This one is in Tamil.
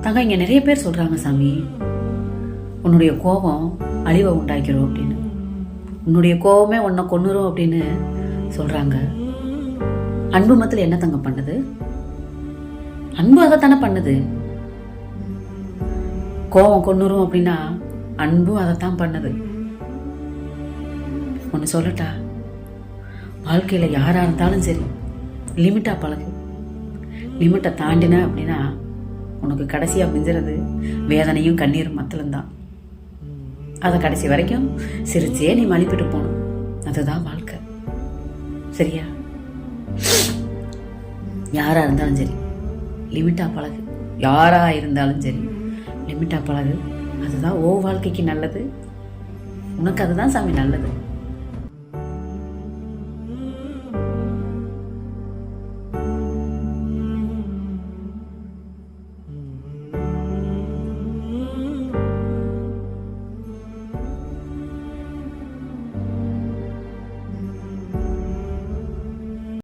தங்க இங்க நிறைய பேர் சொல்றாங்க சாமி, உன்னுடைய கோபம் அழிவை உண்டாக்கிறோம் அப்படின்னு, உன்னுடைய கோபமே உன்னை கொன்னுரும் அப்படின்னு சொல்றாங்க. அன்பு மத்தில என்ன தங்க பண்ணுது? அன்பு அதைத்தானே பண்ணுது. கோபம் கொன்னுரும் அப்படின்னா அன்பும் அதைத்தான் பண்ணுது. ஒன்று சொல்லட்டா, வாழ்க்கையில் யாராக இருந்தாலும் சரி லிமிட்டாக பழகு. லிமிட்டை தாண்டின அப்படின்னா உனக்கு கடைசியாக மிஞ்சுறது வேதனையும் கண்ணீரும் மத்தளம்தான். அதை கடைசி வரைக்கும் சிரிச்சே நீ மதிப்பிட்டு போகணும். அதுதான் வாழ்க்கை. சரியா? யாராக இருந்தாலும் சரி லிமிட்டாக பழகு. யாராக இருந்தாலும் சரி லிமிட்டாக பழகு. அதுதான் ஓ வாழ்க்கைக்கு நல்லது. உனக்கு அதுதான் சாமி நல்லது.